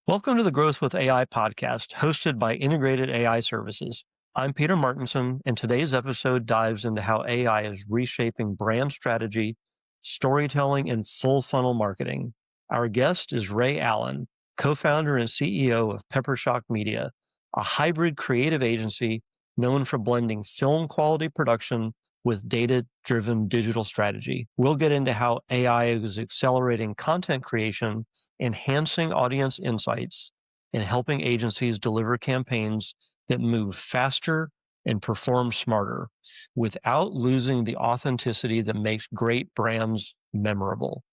Welcome to the Growth with AI podcast, hosted by Integrated AI Services. I'm Peter Martinson, and today's episode dives into how AI is reshaping brand strategy, storytelling, and full funnel marketing. Our guest is Ray Allen, co-founder and CEO of Peppershock Media, a hybrid creative agency known for blending film quality production with data-driven digital strategy. We'll get into how AI is accelerating content creation, enhancing audience insights, and helping agencies deliver campaigns that move faster and perform smarter without losing the authenticity that makes great brands memorable.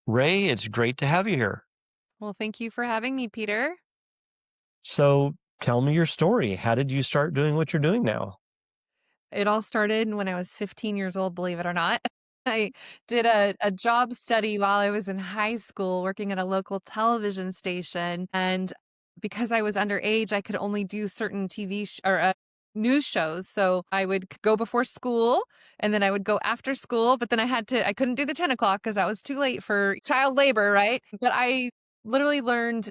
Ray, it's great to have you here. Well, thank you for having me, Peter. So tell me your story. How did you start doing what you're doing now? It all started when I was 15 years old, believe it or not. I did a job study while I was in high school working at a local television station. And because I was underage, I could only do certain news shows. So I would go before school and then I would go after school. But then I couldn't do the 10 o'clock because that was too late for child labor, right? But I literally learned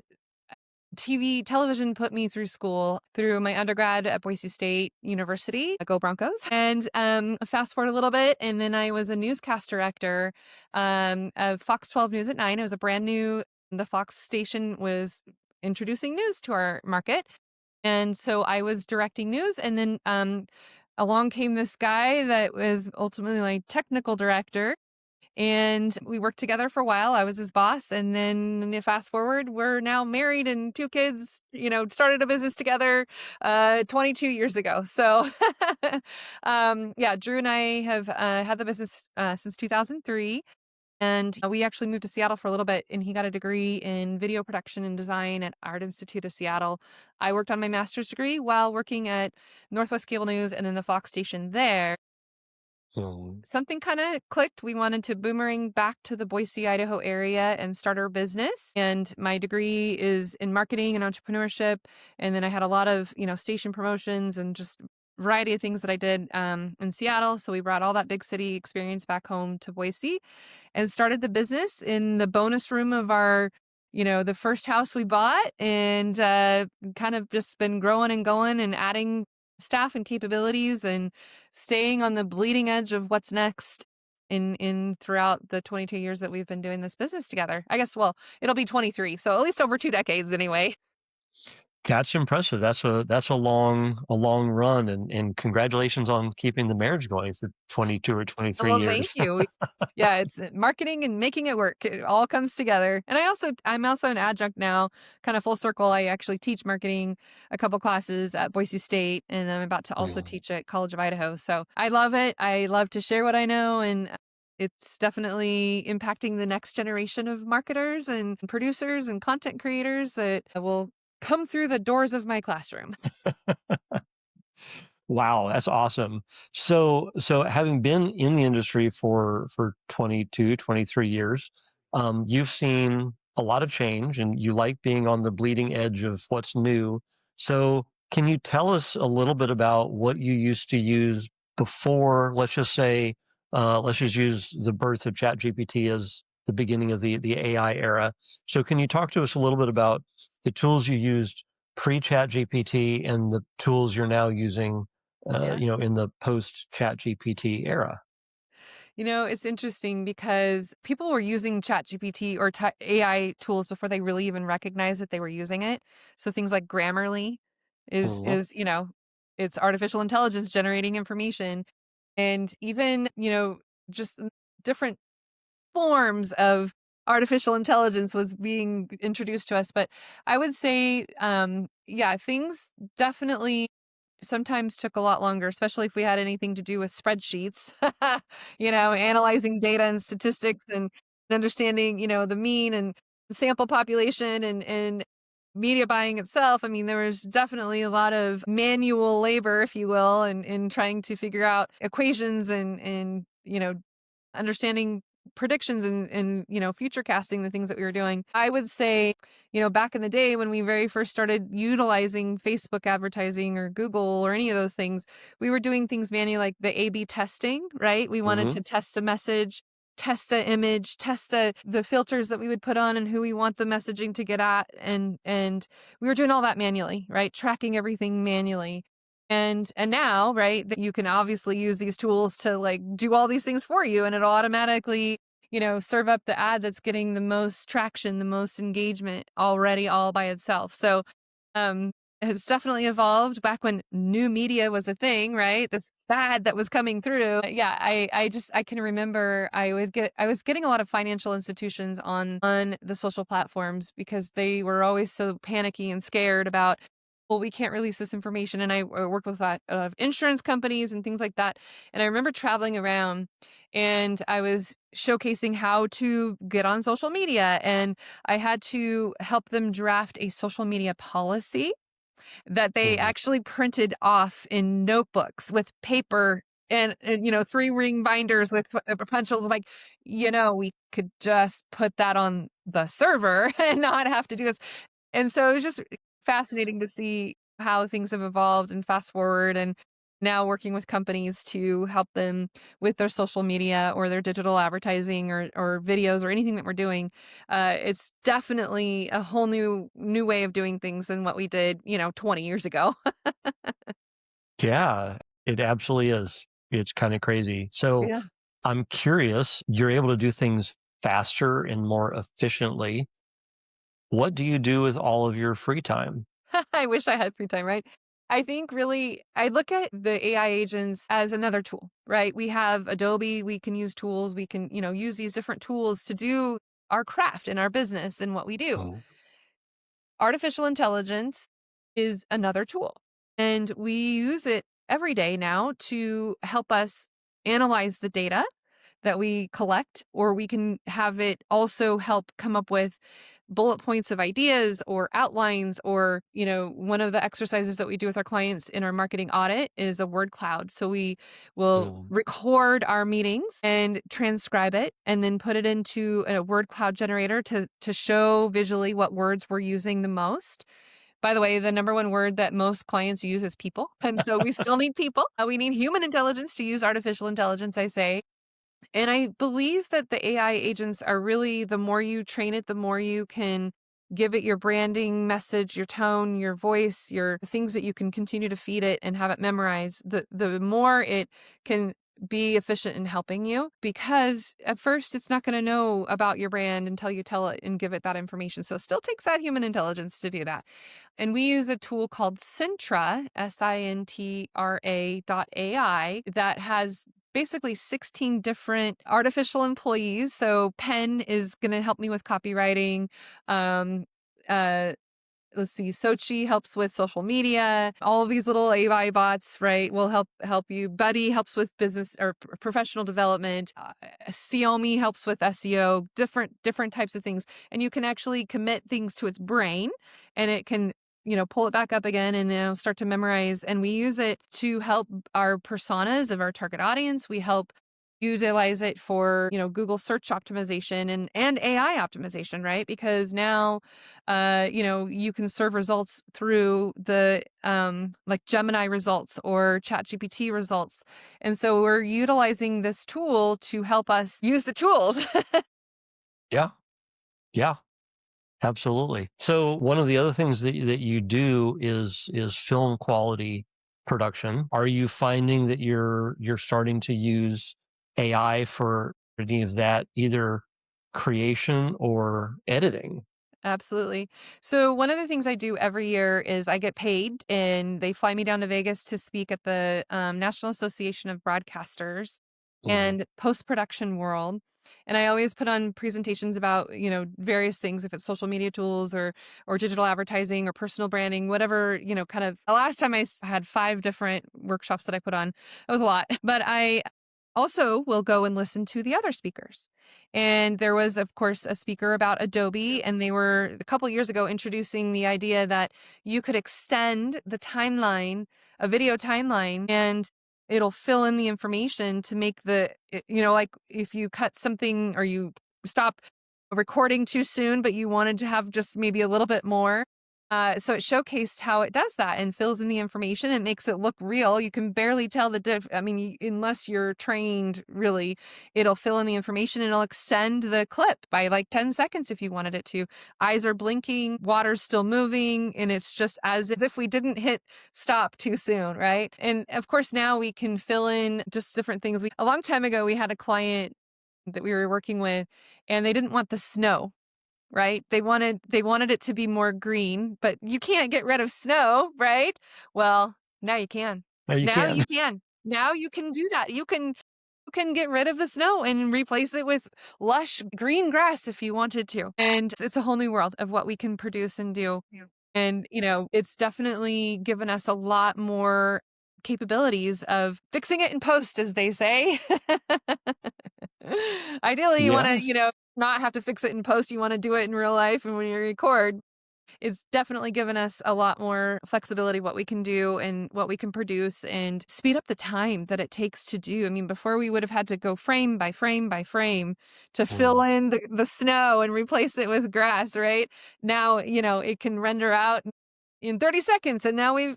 television put me through school through my undergrad at Boise State University. Go Broncos. And fast forward a little bit, and then I was a newscast director of Fox 12 News at 9. It was a brand new, the Fox station was introducing news to our market. And so I was directing news, and then along came this guy that was ultimately my technical director. And we worked together for a while. I was his boss. And then fast forward, we're now married and two kids, started a business together 22 years ago. So, yeah, Drew and I have had the business since 2003. And we actually moved to Seattle for a little bit, and he got a degree in video production and design at Art Institute of Seattle. I worked on my master's degree while working at Northwest Cable News and then the Fox station there. Hmm. Something kind of clicked. We wanted to boomerang back to the Boise, Idaho area and start our business. And my degree is in marketing and entrepreneurship. And then I had a lot of, station promotions and just variety of things that I did in Seattle. So we brought all that big city experience back home to Boise and started the business in the bonus room of our the first house we bought, and kind of just been growing and going and adding staff and capabilities and staying on the bleeding edge of what's next in throughout the 22 years that we've been doing this business together. I guess, well, it'll be 23, so at least over 2 decades anyway. That's impressive. That's a long run, and congratulations on keeping the marriage going for 22 or 23 Well, thank years. you. Yeah, it's marketing and making it work. It all comes together. And I'm also an adjunct now, kind of full circle. I actually teach marketing a couple classes at Boise State, and I'm about to also Mm. teach at College of Idaho. So I love it. I love to share what I know, and it's definitely impacting the next generation of marketers and producers and content creators that will come through the doors of my classroom. Wow, that's awesome. So having been in the industry for 22, 23 years, you've seen a lot of change and you like being on the bleeding edge of what's new. So can you tell us a little bit about what you used to use before, let's just use the birth of ChatGPT as the beginning of the AI era. So can you talk to us a little bit about the tools you used pre-ChatGPT and the tools you're now using Yeah. in the post Chat GPT era? It's interesting because people were using ChatGPT or AI tools before they really even recognized that they were using it. So things like Grammarly is Mhm. is, it's artificial intelligence generating information, and even, just different forms of artificial intelligence was being introduced to us. But I would say, yeah, things definitely sometimes took a lot longer, especially if we had anything to do with spreadsheets, analyzing data and statistics and understanding, the mean and sample population and media buying itself. I mean, there was definitely a lot of manual labor, if you will, in trying to figure out equations and understanding predictions and future casting the things that we were doing. I would say, back in the day when we very first started utilizing Facebook advertising or Google or any of those things, we were doing things manually, like the A/B testing, right? We wanted Mhm. to test a message test a image, the filters that we would put on and who we want the messaging to get at. And we were doing all that manually, right? Tracking everything manually. And now, right, that you can obviously use these tools to like do all these things for you, and it'll automatically, serve up the ad that's getting the most traction, the most engagement already all by itself. So, um, it's definitely evolved back when new media was a thing, right? This fad that was coming through. Yeah, I can remember I was getting a lot of financial institutions on the social platforms because they were always so panicky and scared about, well, we can't release this information. And I worked with a lot of insurance companies and things like that. And I remember traveling around and I was showcasing how to get on social media, and I had to help them draft a social media policy that they Mhm. actually printed off in notebooks with paper and 3-ring binders with pencils. Like, we could just put that on the server and not have to do this. And so it was just fascinating to see how things have evolved and fast forward, and now working with companies to help them with their social media or their digital advertising or videos or anything that we're doing. It's definitely a whole new way of doing things than what we did, 20 years ago. Yeah, it absolutely is. It's kinda crazy. So, Yeah. I'm curious, you're able to do things faster and more efficiently. What do you do with all of your free time? I wish I had free time, right? I think really, I look at the AI agents as another tool, right? We have Adobe, we can use tools, we can, use these different tools to do our craft and our business and what we do. Mhm. Artificial intelligence is another tool, and we use it every day now to help us analyze the data that we collect, or we can have it also help come up with bullet points of ideas or outlines. Or, one of the exercises that we do with our clients in our marketing audit is a word cloud. So we will Mm. record our meetings and transcribe it and then put it into a word cloud generator to show visually what words we're using the most. By the way, the number one word that most clients use is people. And so we still need people. We need human intelligence to use artificial intelligence, I say. And I believe that the AI agents are really, the more you train it, the more you can give it your branding message, your tone, your voice, your things that you can continue to feed it and have it memorize, the more it can be efficient in helping you, because at first it's not going to know about your brand until you tell it and give it that information. So it still takes that human intelligence to do that. And we use a tool called Sintra, Sintra.ai, that has basically 16 different artificial employees. So Pen is going to help me with copywriting. Um, uh, let's see, Sochi helps with social media. All of these little AI bots, right, will help you. Buddy helps with business or professional development. Xiaomi helps with SEO. Different types of things, and you can actually commit things to its brain, and it can pull it back up again and start to memorize. And we use it to help our personas of our target audience. We help utilize it for Google search optimization and AI optimization, right? Because now you can serve results through the like Gemini results or ChatGPT results. And so we're utilizing this tool to help us use the tools. Yeah, yeah, absolutely. So, one of the other things that you do is film quality production. Are you finding that you're starting to use AI for any of that, either creation or editing? Absolutely. So one of the things I do every year is I get paid and they fly me down to Vegas to speak at the National Association of Broadcasters Mhm. and post-production world. And I always put on presentations about, various things, if it's social media tools or digital advertising or personal branding, whatever, kind of. The last time had 5 different workshops that I put on. That was a lot. But I also will go and listen to the other speakers. And there was, of course, a speaker about Adobe, and they were a couple years ago introducing the idea that you could extend the timeline, a video timeline, and it'll fill in the information to make like if you cut something or you stop recording too soon, but you wanted to have just maybe a little bit more. So it showcased how it does that and fills in the information and makes it look real. You can barely tell the I mean, unless you're trained, really, it'll fill in the information and it'll extend the clip by like 10 seconds if you wanted it to. Eyes are blinking, water's still moving, and it's just as if we didn't hit stop too soon, right? And of course, now we can fill in just different things. A long time ago, we had a client that we were working with, and they didn't want the snow, right? They wanted it to be more green, but you can't get rid of snow, right? Well, now you can. No, you Now can. you can. Now you can do that. You can get rid of the snow and replace it with lush green grass if you wanted to. And it's a whole new world of what we can produce and do. Yeah. And, it's definitely given us a lot more capabilities of fixing it in post, as they say. Ideally, you want to, Yes. not have to fix it in post. You want to do it in real life and when you record. It's definitely given us a lot more flexibility what we can do and what we can produce and speed up the time that it takes to do. I mean, before we would have had to go frame by frame by frame to fill Mm. in the snow and replace it with grass, right? Now, it can render out in 30 seconds and now we've,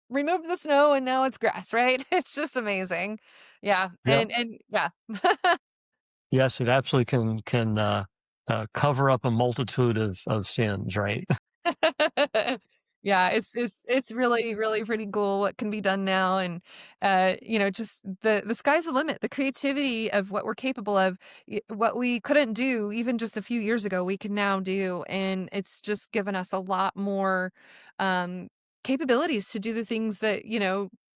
removed the snow and now it's grass, right? It's just amazing. Yeah. Yep. And yeah. Yes, it absolutely can cover up a multitude of sins, right? Yeah, it's really, really pretty cool what can be done now, and just the sky's the limit. The creativity of what we're capable of, what we couldn't do even just a few years ago, we can now do, and it's just given us a lot more um, capabilities to do the things that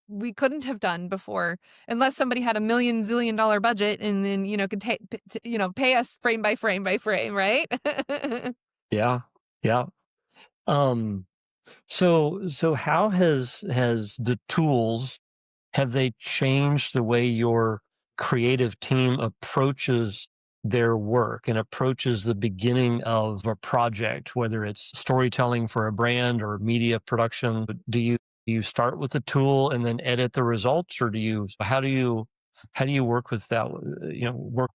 we couldn't have done before, unless somebody had a million zillion dollar budget and then could pay us frame by frame by frame, right? Yeah. Yeah. Um, so how has the tools have they changed the way your creative team approaches their work and approaches the beginning of a project, whether it's storytelling for a brand or media production? Do you start with the tool and then edit the results, or how do you work with that? Work.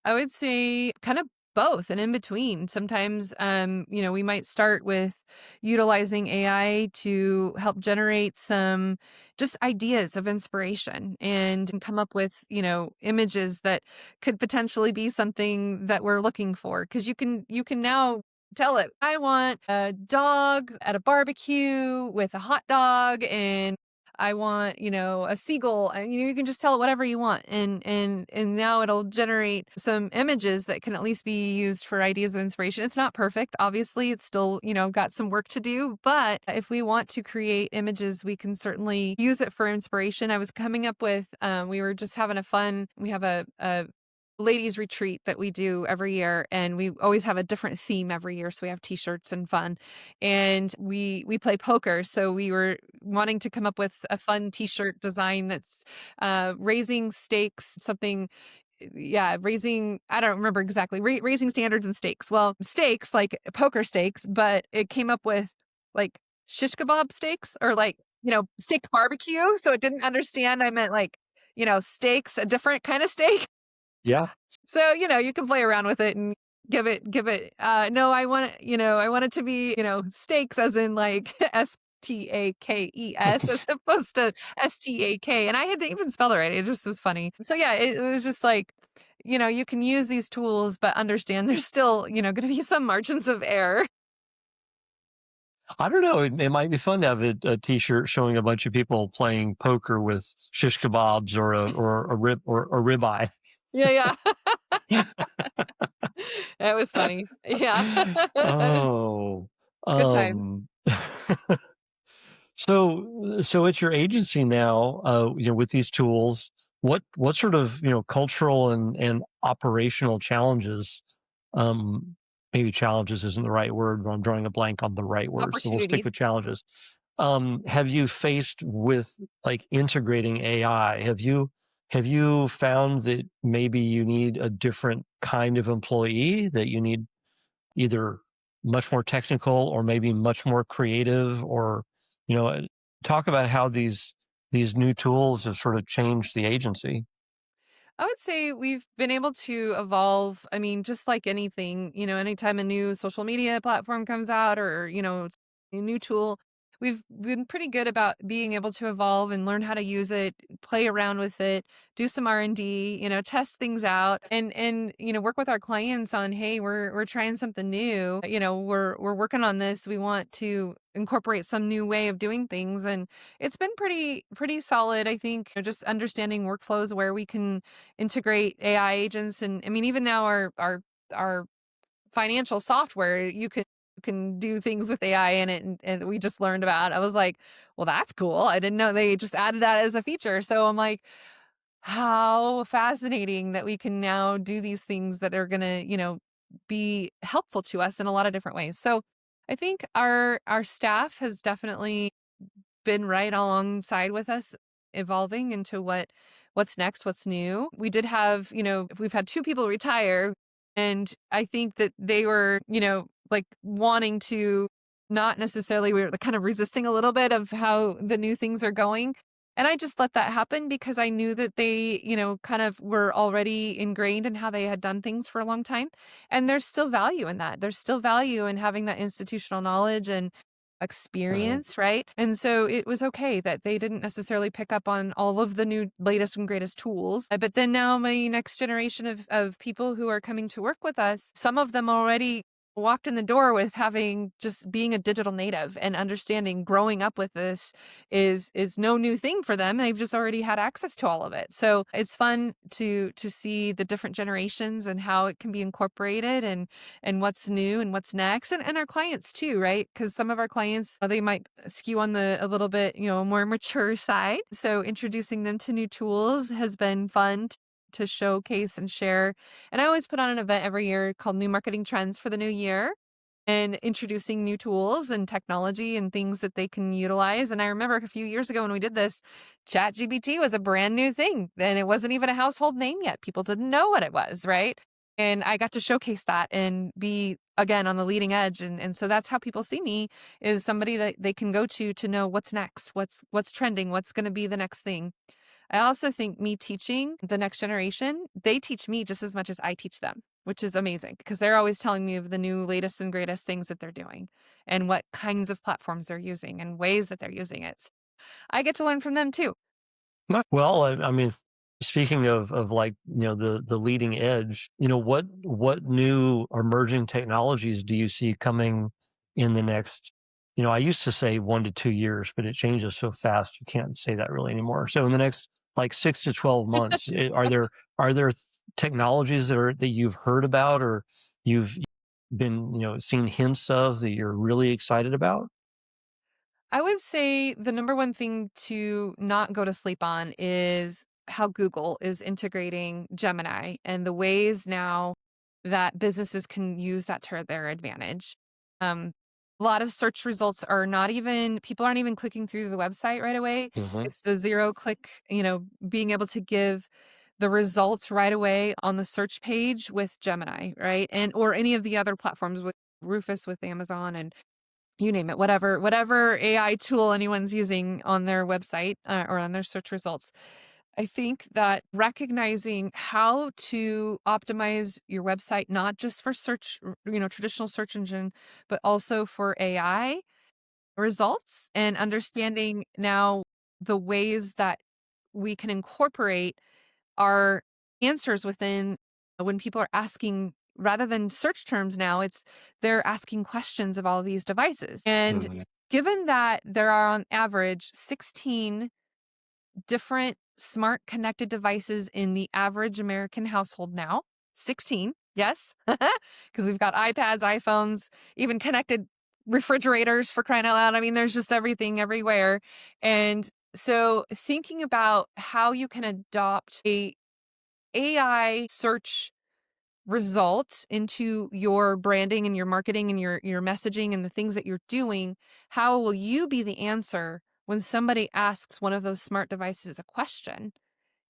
I would say kind of both and in between. Sometimes, we might start with utilizing AI to help generate some just ideas of inspiration and come up with, images that could potentially be something that we're looking for. Cause you can now tell it, I want a dog at a barbecue with a hot dog and I want, a seagull. And, you can just tell it whatever you want, and now it'll generate some images that can at least be used for ideas of inspiration. It's not perfect, obviously. It's still, got some work to do. But if we want to create images, we can certainly use it for inspiration. I was coming up with, we were just having a fun. We have a ladies retreat that we do every year, and we always have a different theme every year, so we have t-shirts and fun, and we play poker. So we were wanting to come up with a fun t-shirt design that's raising stakes, something, yeah, raising, I don't remember exactly, raising standards and stakes. Well, stakes like poker stakes, but it came up with like shish kebab steaks, or like, steak barbecue, so it didn't understand I meant like, steaks, a different kind of steak. Yeah. So, you can play around with it and give it, no, I want it to be, steaks as in like STAKES as opposed to STAK. And I had to even spell it right. It just was funny. So yeah, it was just like, you can use these tools, but understand there's still, going to be some margins of error. I don't know. It might be fun to have a T-shirt showing a bunch of people playing poker with shish kebabs or a ribeye. Yeah, yeah. It was funny. Yeah. Oh, Good times. um, so at your agency now, with these tools, what sort of cultural and operational challenges, um, maybe challenges isn't the right word, but I'm drawing a blank on the right word, so we'll stick Opportunities. with challenges. Have you faced with like integrating AI? Have you found that maybe you need a different kind of employee, that you need either much more technical or maybe much more creative, or you know uh, talk about how these new tools have sort of changed the agency? I would say we've been able to evolve. I mean, just like anything, anytime a new social media platform comes out or, a new tool, we've been pretty good about being able to evolve and learn how to use it, play around with it, do some R&D, test things out and work with our clients on, hey, we're trying something new. We're working on this. We want to incorporate some new way of doing things and it's been pretty solid. I think just understanding workflows where we can integrate AI agents and I mean even now our financial software you can do things with AI in it and we just learned about. I was like, well, that's cool. I didn't know they just added that as a feature. So I'm like, how fascinating that we can now do these things that are gonna, be helpful to us in a lot of different ways. So I think our staff has definitely been right alongside with us evolving into what's next, what's new. We did have, we've had 2 people retire, and I think that they were, like, wanting to not necessarily we were kind of resisting a little bit of how the new things are going, and I just let that happen because I knew that they, kind of were already ingrained in how they had done things for a long time, and there's still value in that. There's still value in having that institutional knowledge and Right. experience, right? And so it was okay that they didn't necessarily pick up on all of the new latest and greatest tools. But then now my next generation of people who are coming to work with us, some of them already walked in the door with having just being a digital native and understanding growing up with this is no new thing for them. They've just already had access to all of it. So it's fun to see the different generations and how it can be incorporated and what's new and what's next and our clients too, right? Because some of our clients, they might skew on the a little bit, more mature side. So introducing them to new tools has been fun to showcase and share. And I always put on an event every year called New Marketing Trends for the new year and introducing new tools and technology and things that they can utilize. And I remember a few years ago when we did this, ChatGPT was a brand new thing and it wasn't even a household name yet. People didn't know what it was, right? And I got to showcase that and be again on the leading edge. And so that's how people see me is somebody that they can go to know what's next, what's trending, what's going to be the next thing. I also think me teaching the next generation, they teach me just as much as I teach them, which is amazing because they're always telling me of the new latest and greatest things that they're doing and what kinds of platforms they're using and ways that they're using it. I get to learn from them too. Well, I mean, speaking of like, the leading edge, what new emerging technologies do you see coming in the next, I used to say 1 to 2 years, but it changes so fast, you can't say that really anymore. So in the next, like, 6 to 12 months, are there technologies that you've heard about or you've been, seen hints of that you're really excited about? I would say the number one thing to not go to sleep on is how Google is integrating Gemini and the ways now that businesses can use that to their advantage. Um, a lot of search results are not even, people aren't even clicking through the website right away. Mhm. It's the zero click, being able to give the results right away on the search page with Gemini, right? And or any of the other platforms with Rufus with Amazon and you name it, whatever AI tool anyone's using on their website, or on their search results. I think that recognizing how to optimize your website, not just for search, traditional search engine, but also for AI results and understanding now the ways that we can incorporate our answers within when people are asking rather than search terms now, it's they're asking questions of all of these devices. And given that there are on average 16 different smart connected devices in the average American household now, 16, yes, because we've got iPads, iPhones, even connected refrigerators for crying out loud. I mean, there's just everything everywhere. And so thinking about how you can adopt a AI search result into your branding and your marketing and your messaging and the things that you're doing, how will you be the answer when somebody asks one of those smart devices a question?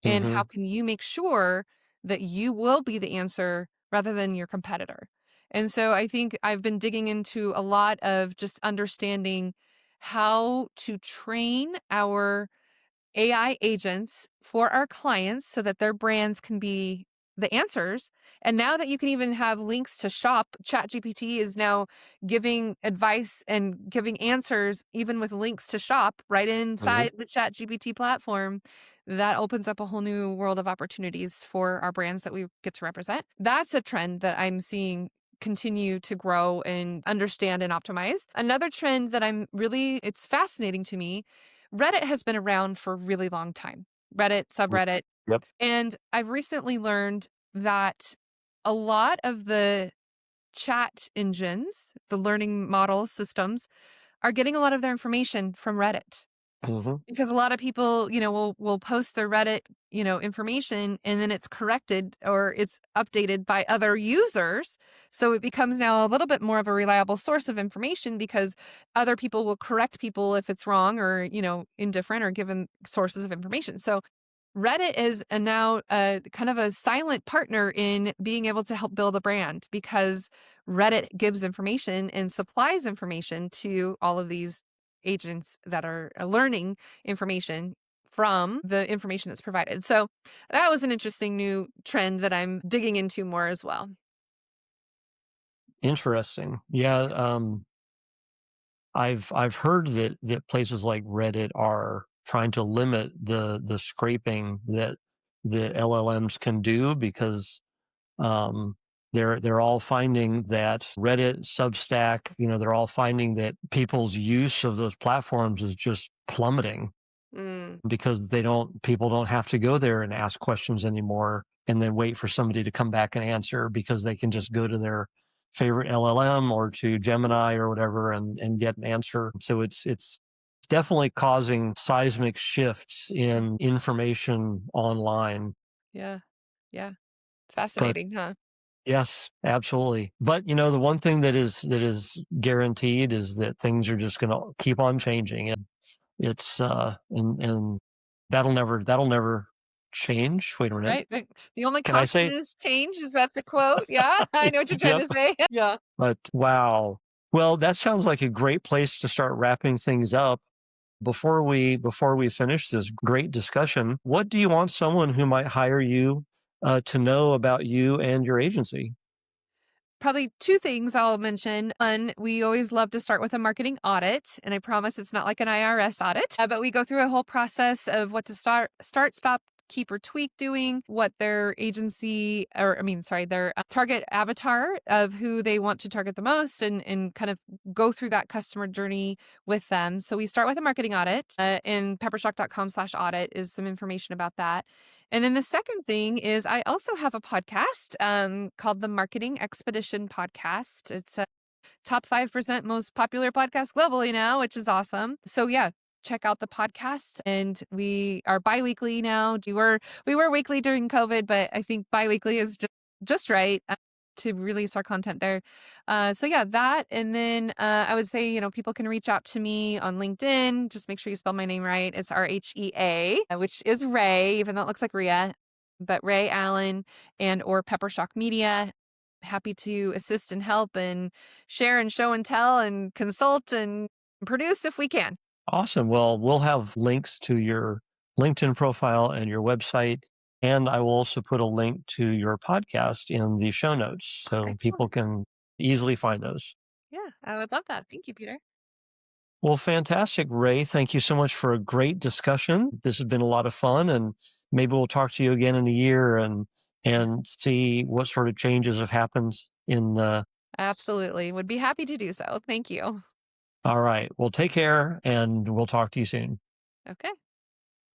And how Mhm. can you make sure that you will be the answer rather than your competitor? And so I think I've been digging into a lot of just understanding how to train our AI agents for our clients so that their brands can be the answers. And now that you can even have links to shop, ChatGPT is now giving advice and giving answers, even with links to shop right Mhm. inside the ChatGPT platform. That opens up a whole new world of opportunities for our brands that we get to represent. That's a trend that I'm seeing continue to grow and understand and optimize. Another trend that it's fascinating to me. Reddit has been around for a really long time. Reddit, Mm. subreddit. Yep. And I've recently learned that a lot of the chat engines, the learning model systems, are getting a lot of their information from Reddit. Mhm. Because a lot of people, will post their Reddit, information and then it's corrected or it's updated by other users. So it becomes now a little bit more of a reliable source of information because other people will correct people if it's wrong or, indifferent or given sources of information. So Reddit is now kind of a silent partner in being able to help build a brand because Reddit gives information and supplies information to all of these agents that are learning information from the information that's provided. So that was an interesting new trend that I'm digging into more as well. Interesting. Yeah, Yeah. I've heard that places like Reddit are trying to limit the scraping that the LLMs can do because um, they're all finding that Reddit, Substack, they're all finding that people's use of those platforms is just plummeting Mm, because people don't have to go there and ask questions anymore and then wait for somebody to come back and answer because they can just go to their favorite LLM or to Gemini or whatever and get an answer. So it's definitely causing seismic shifts in information online. yeah. Yeah. It's But fascinating, huh? yes, absolutely. But the one thing that is guaranteed is that things are just going to keep on changing. It's and that'll never change. Wait a minute. Right? The only Can I constant say is change. Is that the quote? Yeah. I know what you're trying yep, to say. Yeah. but wow. Well, that sounds like a great place to start wrapping things up. Before we finish this great discussion, what do you want someone who might hire you to know about you and your agency? Probably 2 things I'll mention. 1, we always love to start with a marketing audit, and I promise it's not like an IRS audit, but we go through a whole process of what to start, stop, keep, or tweak doing, what their agency or I mean, sorry, their target avatar of who they want to target the most and kind of go through that customer journey with them. So we start with a marketing audit, and peppershock.com/audit is some information about that. And then the second thing is I also have a podcast called the Marketing Expedition Podcast. It's a top 5% most popular podcast globally now, which is awesome. So yeah, check out the podcast. And we are biweekly now. We were weekly during COVID, but I think biweekly is just right. To release our content there. So yeah, that. And then I would say, people can reach out to me on LinkedIn. Just make sure you spell my name right. It's Rhea, which is Ray, even though it looks like Rhea, but Ray Allen and or Pepper Shock Media. Happy to assist and help and share and show and tell and consult and produce if we can. Awesome. Well, we'll have links to your LinkedIn profile and your website, and I will also put a link to your podcast in the show notes so people Excellent. can easily find those. Yeah, I would love that. Thank you, Peter. Well, fantastic, Ray. Thank you so much for a great discussion. This has been a lot of fun, and maybe we'll talk to you again in a year Yeah, and see what sort of changes have happened in. absolutely. Would be happy to do so. Thank you. All right. Well, take care, and we'll talk to you soon. Okay.